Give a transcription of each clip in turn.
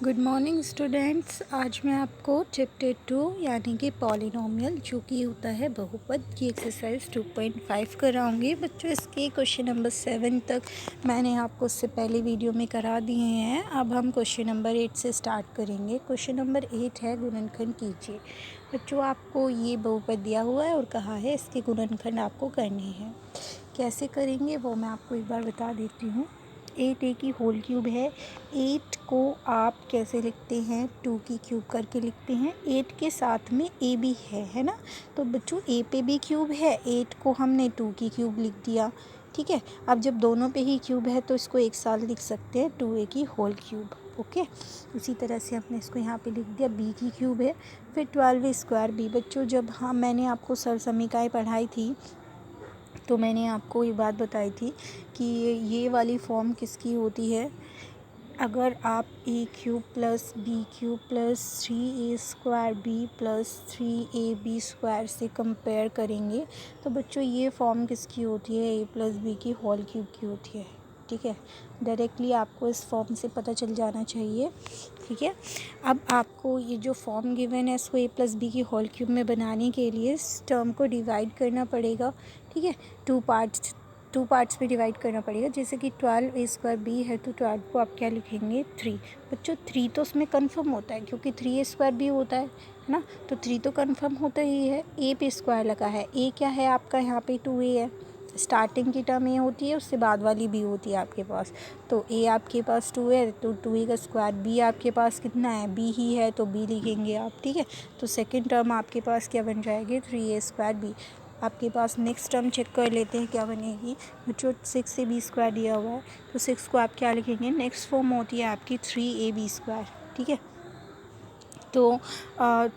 Good morning students. आज मैं आपको चैप्टर 2 यानी कि पॉलिनोमियल जो कि होता है बहुपद की एक्सरसाइज 2.5 कराऊंगी। बच्चों इसके क्वेश्चन नंबर 7 तक मैंने आपको उससे पहले वीडियो में करा दिए हैं। अब हम क्वेश्चन नंबर 8 से स्टार्ट करेंगे। क्वेश्चन नंबर 8 है गुणनखंड कीजिए। बच्चों आपको ये बहुपद दिया हुआ है और कहा है इसके गुणनखंड आपको करने हैं। कैसे करेंगे वो मैं आपको एक बार बता देती हूँ। 8 की होल क्यूब है। 8 को आप कैसे लिखते हैं, 2 की क्यूब करके लिखते हैं। 8 के साथ में ए भी है ना। तो बच्चों ए पे भी क्यूब है, 8 को हमने 2 की क्यूब लिख दिया। ठीक है, अब जब दोनों पे ही क्यूब है तो इसको एक साथ लिख सकते हैं 2a की होल क्यूब। ओके, उसी तरह से हमने इसको यहाँ पे लिख दिया b की क्यूब है। फिर 12 स्क्वायर b। बच्चों जब मैंने आपको सरसमीकाएँ पढ़ाई थी तो मैंने आपको ये बात बताई थी कि ये वाली फॉर्म किसकी होती है। अगर आप A cube plus B cube plus 3a square B plus 3ab square से कंपेयर करेंगे तो बच्चों ये फॉर्म किसकी होती है, a प्लस बी की होल क्यूब की होती है। ठीक है, डायरेक्टली आपको इस फॉर्म से पता चल जाना चाहिए। ठीक है, अब आपको ये जो फॉर्म गिवन है इसको a प्लस बी की होल क्यूब में बनाने के लिए इस टर्म को डिवाइड करना पड़ेगा। ठीक है, टू पार्ट्स में डिवाइड करना पड़ेगा। जैसे कि 12a स्क्वायर बी है तो 12 को आप क्या लिखेंगे 3। बच्चों 3 तो उसमें कंफर्म होता है क्योंकि 3a स्क्वायर बी होता है ना, तो 3 तो कंफर्म होता ही है। a पे स्क्वायर लगा है, a क्या है आपका यहाँ पे 2a है। स्टार्टिंग की टर्म ए होती है, उससे बाद वाली बी होती है आपके पास। तो ए आपके पास 2 है तो 2a का स्क्वायर। बी आपके पास कितना है, बी ही है तो बी लिखेंगे आप। ठीक है, तो सेकंड टर्म आपके पास क्या बन जाएगी 3a स्क्वायर बी। आपके पास नेक्स्ट टर्म चेक कर लेते हैं क्या बनेगी। बच्चों 6ab स्क्वायर दिया हुआ है तो 6 को आप क्या लिखेंगे, नेक्स्ट फॉर्म होती है आपकी 3ab स्क्वायर। ठीक है, तो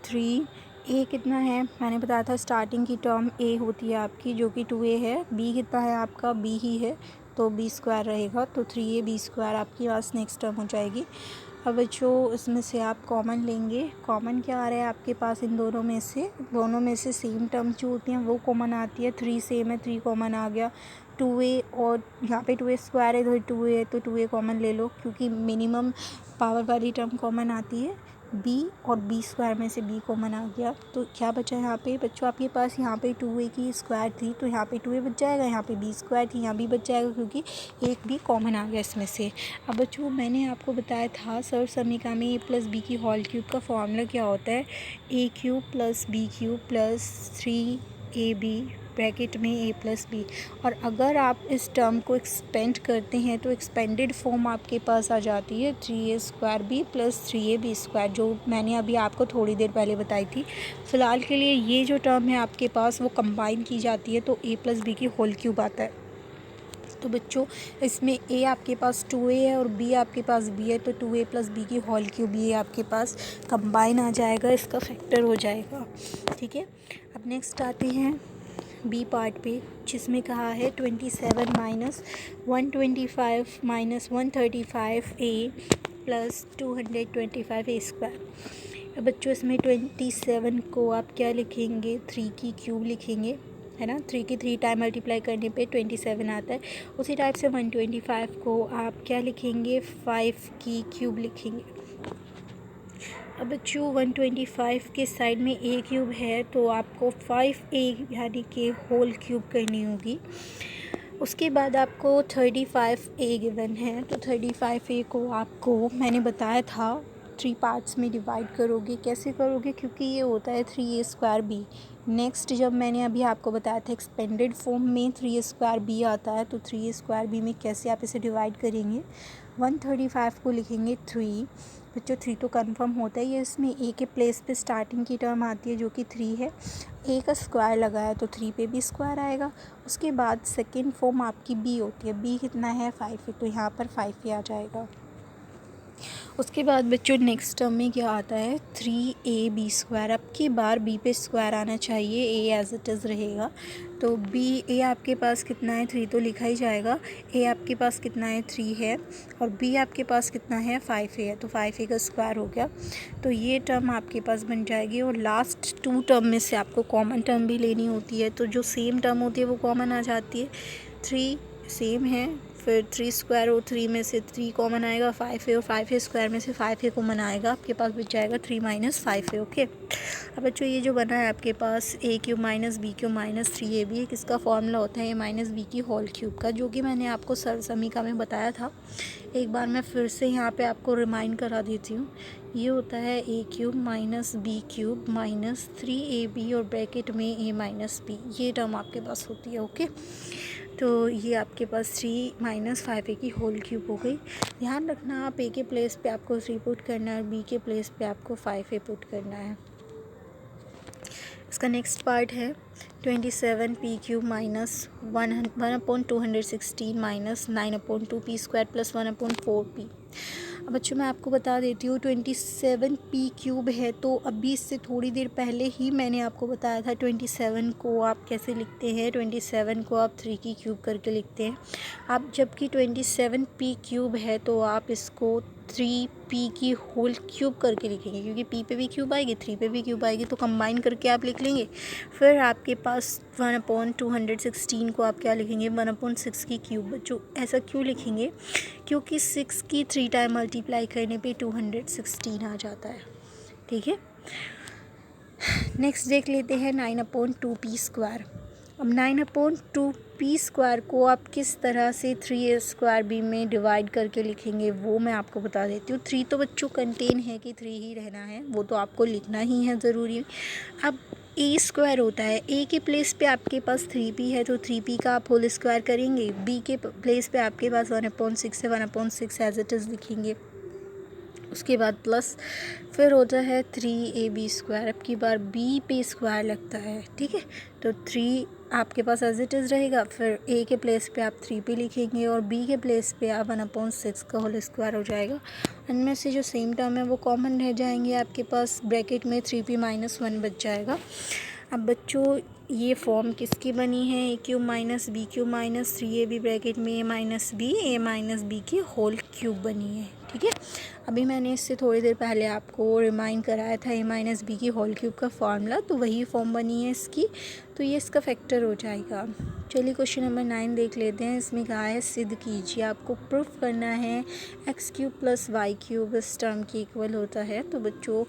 3a कितना है मैंने बताया था, स्टार्टिंग की टर्म a होती है आपकी जो कि 2a है। b कितना है आपका, b ही है तो b स्क्वायर रहेगा, तो 3ab स्क्वायर आपकी पास नेक्स्ट टर्म हो जाएगी। अब बच्चों इसमें से आप कॉमन लेंगे। कॉमन क्या आ रहा है आपके पास इन दोनों में से सेम टर्म जो होती हैं वो कॉमन आती है। 3 सेम है, 3 कॉमन आ गया। 2a और यहाँ पे 2a स्क्वायर है इधर 2a है तो 2a कॉमन ले लो क्योंकि मिनिमम पावर वाली टर्म कॉमन आती है। b और b स्क्वायर में से b कॉमन आ गया तो क्या बचा यहाँ पे बच्चों आपके पास, यहाँ पे 2a की स्क्वायर थी तो यहाँ पे 2a बच जाएगा, यहाँ पे b स्क्वायर थी यहाँ भी बच जाएगा क्योंकि एक भी कॉमन आ गया इसमें से। अब बच्चों मैंने आपको बताया था सर समीकरण में a प्लस बी की होल क्यूब का फॉर्मूला क्या होता है, a cube plus b cube plus 3ab bracket में a प्लस बी। और अगर आप इस टर्म को एक्सपेंड करते हैं तो एक्सपेंडेड फॉर्म आपके पास आ जाती है 3a square B plus 3ab square, जो मैंने अभी आपको थोड़ी देर पहले बताई थी। फ़िलहाल के लिए ये जो टर्म है आपके पास वो कंबाइन की जाती है तो a प्लस बी की होल क्यूब आता है। तो बच्चों इसमें a आपके पास 2a है और b आपके पास b है तो 2a प्लस बी की होल क्यूब ये आपके पास कंबाइन आ जाएगा, इसका फैक्टर हो जाएगा। ठीक है, अब नेक्स्ट आते हैं बी पार्ट पे जिसमें कहा है 27 minus 125 minus 135a plus 225a square. बच्चों इसमें 27 को आप क्या लिखेंगे, 3 की क्यूब लिखेंगे है ना। 3 की 3 टाइम मल्टीप्लाई करने पे 27 आता है। उसी टाइप से 125 को आप क्या लिखेंगे, 5 की क्यूब लिखेंगे। अब बच्चों 125 के साइड में a क्यूब है तो आपको 5a यानी कि होल क्यूब करनी होगी। उसके बाद आपको 35a गिवन है तो 35a को आपको मैंने बताया था 3 पार्ट्स में डिवाइड करोगे। कैसे करोगे, क्योंकि ये होता है 3a स्क्वायर b। नेक्स्ट जब मैंने अभी आपको बताया था एक्सपेंडेड फॉर्म में 3a स्क्वायर b आता है तो 3a स्क्वायर b में कैसे आप इसे डिवाइड करेंगे, 135 को लिखेंगे 3। बच्चों 3 तो कंफर्म होता है, ये इसमें a के प्लेस पे स्टार्टिंग की टर्म आती है जो कि 3 है। a का स्क्वायर लगा है तो 3 पे भी स्क्वायर आएगा। उसके बाद सेकेंड फॉर्म आपकी b होती है, b कितना है 5 है तो यहाँ पर 5 ही आ जाएगा। उसके बाद बच्चों नेक्स्ट टर्म में क्या आता है 3ab स्क्वायर। अब की बार b पे स्क्वायर आना चाहिए, a एज इट इज़ रहेगा। तो a आपके पास कितना है 3 तो लिखा ही जाएगा। a आपके पास कितना है 3 है और b आपके पास कितना है 5 है तो 5a का स्क्वायर हो गया। तो ये टर्म आपके पास बन जाएगी और लास्ट 2 टर्म में से आपको कॉमन टर्म भी लेनी होती है तो जो सेम टर्म होती है वो कॉमन आ जाती है। 3 सेम है, फिर 3 स्क्वायर और 3 में से 3 कॉमन आएगा 5a, और 5a स्क्वायर में से 5a कॉमन आएगा, आपके पास बच जाएगा 3 माइनस 5a। ओके, अब बच्चों ये जो बना है आपके पास a cube minus b cube minus 3ab, किसका फॉर्मूला होता है a माइनस बी की होल क्यूब का, जो कि मैंने आपको सरल समीका में बताया था। एक बार मैं फिर से यहाँ पे आपको रिमाइंड करा देती हूँ। ये होता है a cube minus B cube minus 3ab और ब्रैकेट में a माइनस b, ये टर्म आपके पास होती है। ओके, तो ये आपके पास 3 माइनस 5a की होल क्यूब हो गई। ध्यान रखना, आप a के प्लेस पे आपको 3 पुट करना है और b के प्लेस पे आपको 5a पुट करना है। इसका नेक्स्ट पार्ट है 27p cube minus 1/216 minus 9/2p square plus 1/4p। अब बच्चों मैं आपको बता देती हूँ 27p क्यूब है, तो अभी इससे थोड़ी देर पहले ही मैंने आपको बताया था 27 को आप कैसे लिखते हैं। 27 को आप 3 की क्यूब करके लिखते हैं। अब जबकि 27p क्यूब है तो आप इसको 3p की होल क्यूब करके लिखेंगे, क्योंकि p पे भी क्यूब आएगी 3 पे भी क्यूब आएगी, तो कंबाइन करके आप लिख लेंगे। फिर आपके पास 1/216 को आप क्या लिखेंगे 1/6 की क्यूब। बच्चों ऐसा क्यों लिखेंगे, क्योंकि 6 की 3 टाइम मल्टीप्लाई करने पे 216 आ जाता है। ठीक है, नेक्स्ट देख लेते हैं 9/2p स्क्वायर। अब 9/2p स्क्वायर को आप किस तरह से 3a स्क्वायर b में डिवाइड करके लिखेंगे वो मैं आपको बता देती हूँ। 3 तो बच्चों कंटेन है कि 3 ही रहना है, वो तो आपको लिखना ही है ज़रूरी। अब a स्क्वायर होता है, a के प्लेस पे आपके पास 3p है तो 3p का आप होल स्क्वायर करेंगे, b के प्लेस पे आपके पास 1/6 है 1/6 एज इट इज़ लिखेंगे। उसके बाद प्लस फिर होता है 3ab स्क्वायर, अब की बार b पे स्क्वायर लगता है। ठीक है, तो 3 आपके पास एज इट इज़ रहेगा, फिर a के प्लेस पे आप 3p लिखेंगे और b के प्लेस पे आप 1/6 का होल स्क्वायर हो जाएगा। इनमें से जो सेम टर्म है वो कॉमन रह जाएंगे, आपके पास ब्रैकेट में 3p माइनस 1 बच जाएगा। अब बच्चों ये फॉर्म किसकी बनी है, a cube minus B cube minus 3ab bracket में a माइनस बी की होल क्यूब बनी है। ठीक है, अभी मैंने इससे थोड़ी देर पहले आपको रिमाइंड कराया था a माइनस बी की होल क्यूब का फॉर्मूला, तो वही फॉर्म बनी है इसकी, तो ये इसका फैक्टर हो जाएगा। चलिए क्वेश्चन नंबर 9 देख लेते हैं। इसमें कहा है सिद्ध कीजिए, आपको प्रूफ करना है X cube plus Y cube इस टर्म के इक्वल होता है। तो बच्चों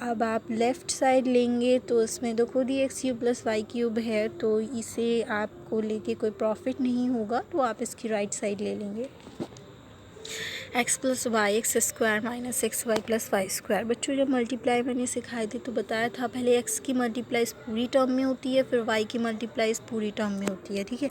अब आप लेफ़्ट साइड लेंगे तो इसमें तो खुद ही X cube plus Y cube है, तो इसे आपको लेके कोई प्रॉफिट नहीं होगा, तो आप इसकी राइट साइड ले लेंगे। X plus Y X square minus X Y plus Y square. बच्चों जब मल्टीप्लाई मैंने सिखाई थी तो बताया था पहले एक्स की मल्टीप्लाई पूरी टर्म में होती है, फिर वाई की मल्टीप्लाई पूरी टर्म में होती है। ठीक है,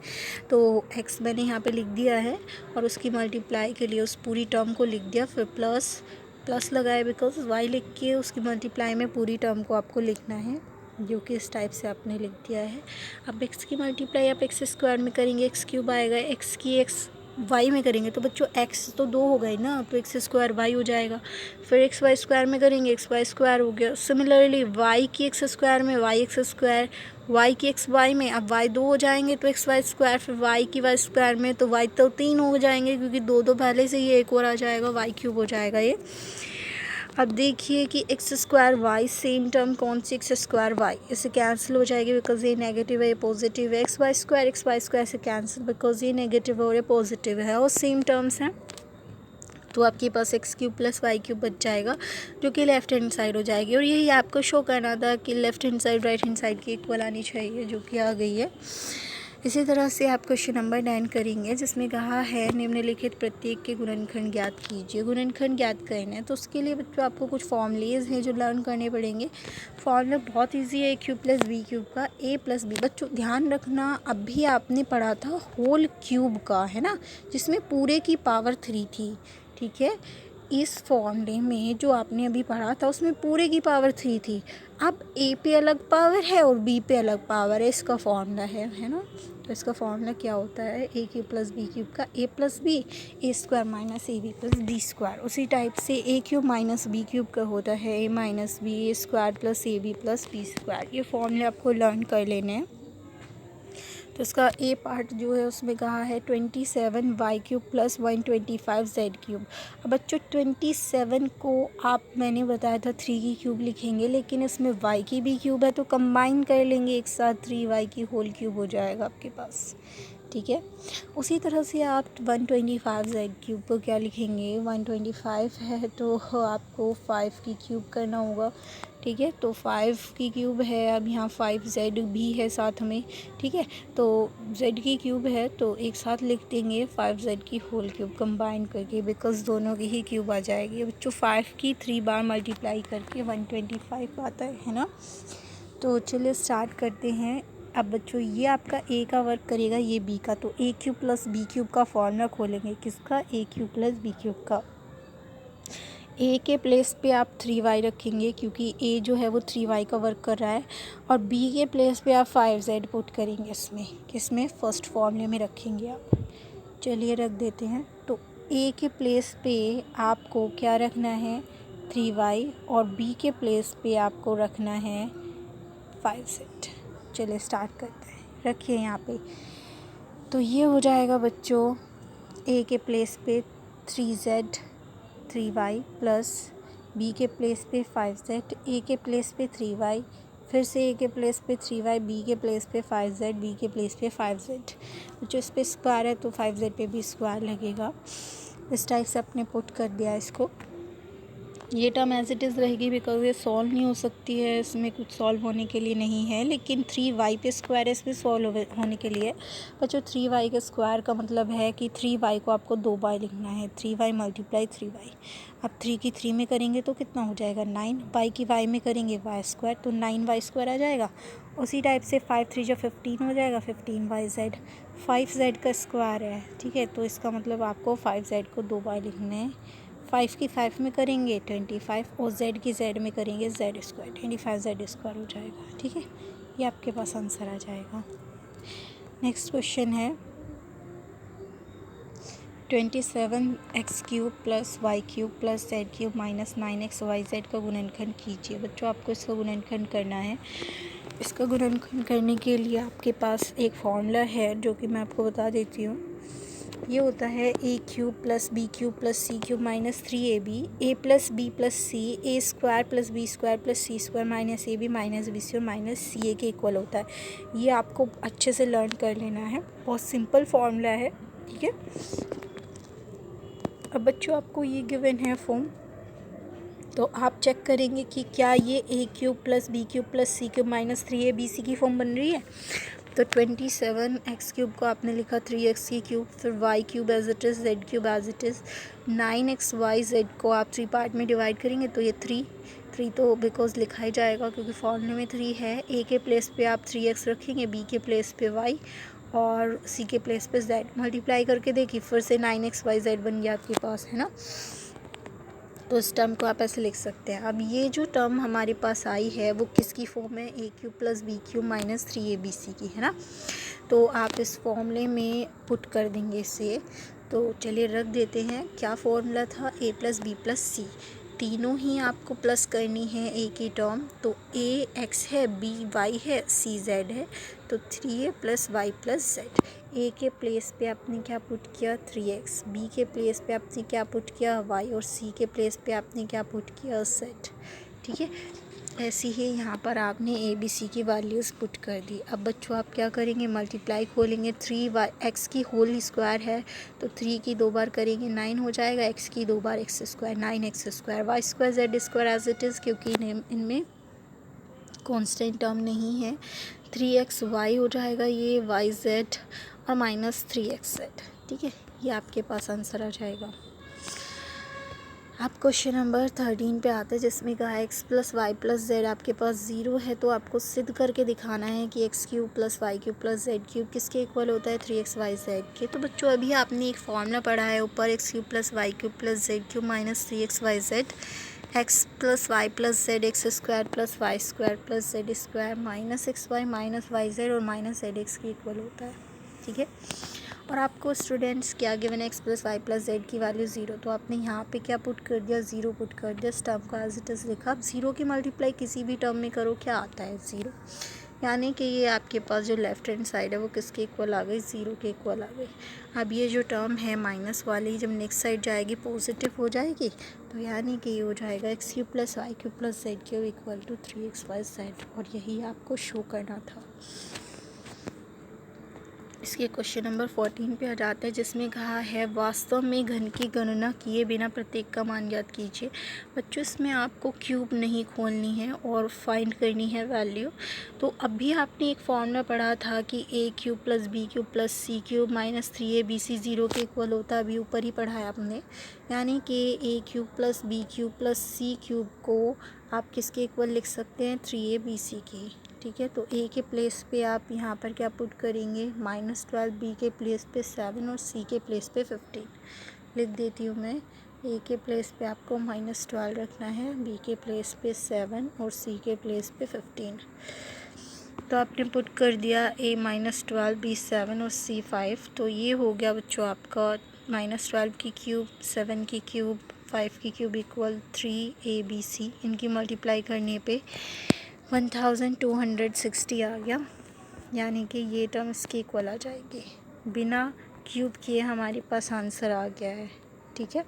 तो एक्स मैंने यहाँ पे लिख दिया है और उसकी मल्टीप्लाई के लिए उस पूरी टर्म को लिख दिया, फिर प्लस लगाया बिकॉज वाई लिख के उसकी मल्टीप्लाई में पूरी टर्म को आपको लिखना है, जो कि इस टाइप से आपने लिख दिया है। अब एक्स की मल्टीप्लाई आप एक्स स्क्वायर में करेंगे एक्स क्यूब आएगा, एक्स की एक्स वाई में करेंगे तो बच्चों एक्स तो 2 हो गए ना, तो एक्स स्क्वायर वाई हो जाएगा। फिर एक्स वाई स्क्वायर में करेंगे एक्स वाई स्क्वायर हो गया। सिमिलरली वाई की एक्स स्क्वायर में वाई एक्स स्क्वायर, वाई की एक्स वाई में अब वाई 2 हो जाएंगे तो एक्स वाई स्क्वायर, फिर वाई की वाई स्क्वायर में तो वाई तो 3 हो जाएंगे, क्योंकि 2 पहले से ही एक और आ जाएगा, वाई क्यूब हो जाएगा ये। अब देखिए कि X square Y same term कौन सी एक्स स्क्वायर वाई, इससे कैंसिल हो जाएगी बिकॉज ये नेगेटिव है, ये पॉजिटिव है। एक्स वाई स्क्वायर से कैंसिल बिकॉज ये नेगेटिव है और ये पॉजिटिव है और सेम टर्म्स हैं, तो आपके पास X cube plus Y cube बच जाएगा, जो कि लेफ्ट हैंड साइड हो जाएगी। और यही आपको शो करना था कि left hand side right hand side की इक्वल आनी चाहिए, जो कि आ गई है। इसी तरह से आप क्वेश्चन नंबर 9 करेंगे, जिसमें कहा है निम्नलिखित प्रत्येक के गुणनखंड ज्ञात कीजिए। गुणनखंड ज्ञात करना है तो उसके लिए बच्चों आपको कुछ फॉर्मूलेज हैं जो लर्न करने पड़ेंगे। फॉर्मूला बहुत इजी है, A cube plus B cube का, ए प्लस बी। बच्चों ध्यान रखना अभी आपने पढ़ा था होल क्यूब का, है ना, जिसमें पूरे की पावर 3 थी। ठीक है, इस फॉर्मूले में जो आपने अभी पढ़ा था उसमें पूरे की पावर 3 थी। अब ए पे अलग पावर है और बी पे अलग पावर है, इसका फॉर्मूला है ना। तो इसका फॉर्मूला क्या होता है, A cube plus B cube का A plus B A square minus A B plus B square. उसी टाइप से A cube minus B cube का होता है A minus B A square plus A B plus B square. ये फॉर्मूले आपको learn कर लेने हैं। तो इसका ए पार्ट जो है उसमें कहा है 27 Y cube plus 125 Z cube. अब बच्चों 27 को आप मैंने बताया था 3 की क्यूब लिखेंगे, लेकिन इसमें वाई की भी क्यूब है तो कंबाइन कर लेंगे एक साथ, 3 वाई की होल क्यूब हो जाएगा आपके पास। ठीक है। उसी तरह से आप 125 जेड क्यूब को क्या लिखेंगे, 125 है तो आपको 5 की क्यूब करना होगा, ठीक है। तो 5 की क्यूब है, अब यहाँ 5 जेड भी है साथ में, ठीक है। तो जेड की क्यूब है तो एक साथ लिख देंगे 5 जेड की होल क्यूब कंबाइन करके, बिकॉज दोनों की ही क्यूब आ जाएगी। बच्चों 5 की 3 बार मल्टीप्लाई करके 125 आता है ना। तो चलिए स्टार्ट करते हैं। अब बच्चों ये आपका ए का वर्क करेगा, ये बी का, तो ए क्यूब प्लस बी क्यूब का फॉर्मूला खोलेंगे। किसका, ए क्यूब प्लस बी क्यूब का। ए के प्लेस पे आप 3y रखेंगे क्योंकि ए जो है वो 3y का वर्क कर रहा है, और बी के प्लेस पे आप 5z पुट करेंगे इसमें, किसमें, फर्स्ट फॉर्मूले में रखेंगे आप। चलिए रख देते हैं। तो ए के प्लेस पे आपको क्या रखना है, 3y, और बी के प्लेस पे आपको रखना है 5z। चलिए स्टार्ट करते हैं, रखिए यहाँ पे। तो ये हो जाएगा बच्चों, ए के प्लेस पे 3z 3y प्लस बी के प्लेस पे 5z, ए के प्लेस पे 3y, फिर से ए के प्लेस पे 3y, बी के प्लेस पे 5z, बी के प्लेस पे 5z। जो इस पे स्क्वायर है तो 5z पे भी स्क्वायर लगेगा। इस टाइप से आपने पुट कर दिया इसको। ये टर्म एज इट इज़ रहेगी बिकॉज ये सॉल्व नहीं हो सकती है, इसमें कुछ सॉल्व होने के लिए नहीं है, लेकिन 3y पे स्क्वायर है, इसमें सॉल्व होने के लिए। पर जो 3y के स्क्वायर का मतलब है कि 3y को आपको 2 बार लिखना है, 3y मल्टीप्लाई 3y। अब 3 की 3 में करेंगे तो कितना हो जाएगा, 9। y की y में करेंगे y स्क्वायर, तो 9y स्क्वायर आ जाएगा। उसी टाइप से 5 3 जो 15 हो जाएगा, 15yz। 5z का स्क्वायर है, ठीक है, तो इसका मतलब आपको 5z को 2 बार लिखना है। 5 की 5 में करेंगे 25, और z की z में करेंगे z स्क्वायर, 25z स्क्वायर हो जाएगा, ठीक है। ये आपके पास आंसर आ जाएगा। नेक्स्ट क्वेश्चन है 27x cube plus Y cube plus Z cube minus 9x YZ का गुणनखंड कीजिए। बच्चों आपको इसका गुणनखंड करना है। इसका गुणनखंड करने के लिए आपके पास एक फॉर्मूला है जो कि मैं आपको बता देती हूँ। ये होता है A cube plus B cube plus C cube minus 3ab, A plus B plus C, A square plus B square plus C square minus A B minus B C और माइनस सी ए के इक्वल होता है। ये आपको अच्छे से learn कर लेना है, बहुत सिंपल फॉर्मूला है, ठीक है। अब बच्चों आपको ये गिवन है फॉर्म, तो आप चेक करेंगे कि क्या ये A cube plus B cube plus C cube minus 3abc की फॉर्म बन रही है। तो 27x क्यूब को आपने लिखा 3x की क्यूब, फिर y cube as it is, z cube as it is, 9xyz को आप 3 पार्ट में डिवाइड करेंगे तो ये 3 तो बिकॉज लिखा ही जाएगा क्योंकि फॉर्मूले में 3 है। a के प्लेस पे आप 3x रखेंगे, b के प्लेस पे y और c के प्लेस पे z। मल्टीप्लाई करके देखिए, फिर से 9xyz बन गया आपके पास, है ना। तो इस टर्म को आप ऐसे लिख सकते हैं। अब ये जो टर्म हमारे पास आई है वो किसकी फॉर्म है, A cube plus B cube minus 3abc की, है ना। तो आप इस फॉर्मूले में पुट कर देंगे इसे। तो चलिए रख देते हैं। क्या फॉर्मूला था, ए प्लस बी प्लस सी, तीनों ही आपको प्लस करनी है ए की टर्म। तो ए एक्स है, बी वाई है, सी जेड है, तो 3a plus Y plus Z. A के प्लेस पे आपने क्या पुट किया, 3x, बी के प्लेस पे आपने क्या पुट किया, y, और सी के प्लेस पे आपने क्या पुट किया, z, ठीक है। ऐसे ही यहाँ पर आपने ए बी सी की वैल्यूज़ पुट कर दी। अब बच्चों आप क्या करेंगे, मल्टीप्लाई खोलेंगे, 3x की होल स्क्वायर है तो 3 की 2 बार करेंगे 9 हो जाएगा, x की 2 बार x square 9x square, y square z square as it is, क्योंकि इनमें कांस्टेंट टर्म नहीं है। 3xy हो जाएगा ये, yz और माइनस 3xz, ठीक है। ये आपके पास आंसर आ जाएगा। अब क्वेश्चन नंबर 13 पे आते हैं जिसमें कहा x plus Y plus Z आपके पास 0 है, तो आपको सिद्ध करके दिखाना है कि x cube plus Y cube plus Z cube किसके इक्वल होता है, 3xyz के। तो बच्चों अभी आपने एक फॉर्मूला पढ़ा है ऊपर, x cube plus Y cube plus Z cube minus 3xyz, x plus Y plus Z X square plus Y square plus Z square minus xy minus yz और माइनस zx के इक्वल होता है, ठीक है। और आपको स्टूडेंट्स क्या given है, x plus Y plus Z की वैल्यू 0, तो आपने यहाँ पे क्या पुट कर दिया, 0 पुट कर दिया। इस टर्म को एज इट इज़ लिखा। अब 0 की मल्टीप्लाई किसी भी टर्म में करो क्या आता है, 0, यानी कि ये आपके पास जो लेफ्ट हैंड साइड है वो किसके इक्वल आ गई, 0 के इक्वल आ गई। अब ये जो टर्म है माइनस वाली जब नेक्स्ट साइड जाएगी पॉजिटिव हो जाएगी, तो यानी कि ये हो जाएगा x cube plus Y cube plus Z cube equal to 3xyz, और यही आपको शो करना था। इसके क्वेश्चन नंबर 14 पे आ जाते हैं, जिसमें कहा है वास्तव में घन की गणना किए बिना प्रत्येक का मान ज्ञात कीजिए। बच्चों इसमें आपको क्यूब नहीं खोलनी है और फाइंड करनी है वैल्यू। तो अभी आपने एक फॉर्मूला पढ़ा था कि A cube plus B cube plus C cube minus 3abc 0 के इक्वल होता है, अभी ऊपर ही पढ़ा है आपने। यानी कि A cube plus B cube plus C cube को आप किसके इक्वल लिख सकते हैं, 3abc की। ठीक है, तो ए के प्लेस पे आप यहाँ पर क्या पुट करेंगे, -12, बी के प्लेस पे 7 और सी के प्लेस पे 15 लिख देती हूँ मैं। ए के प्लेस पे आपको -12 रखना है, बी के प्लेस पे 7 और सी के प्लेस पे 15। तो आपने पुट कर दिया ए -12, बी 7 और सी 5। तो ये हो गया बच्चों आपका -12 की क्यूब, 7 की क्यूब, 5 की क्यूब इक्वल 3abc। इनकी मल्टीप्लाई करने पे 1260 आ गया, यानी कि ये टर्म इसके इक्वल आ जाएगी। बिना क्यूब किए हमारे पास आंसर आ गया है। ठीक है,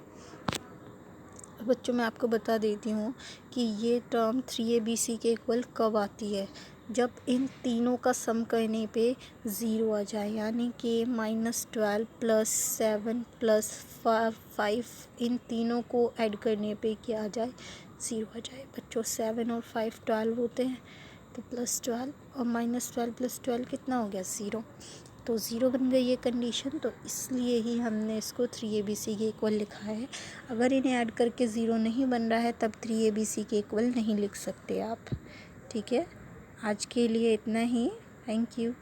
बच्चों मैं आपको बता देती हूँ कि ये टर्म 3abc के इक्वल कब आती है, जब इन तीनों का सम करने पे 0 आ जाए, यानी कि -12 प्लस 7 प्लस 5 इन तीनों को ऐड करने पे क्या आ जाए, 0 आ जाए। बच्चों 7 और 5 12 होते हैं, तो +12 और -12 + 12 कितना हो गया, 0। तो 0 बन गई ये कंडीशन, तो इसलिए ही हमने इसको 3abc के इक्वल लिखा है। अगर इन्हें ऐड करके 0 नहीं बन रहा है तब 3abc के इक्वल नहीं लिख सकते आप। ठीक है, आज के लिए इतना ही। Thank you.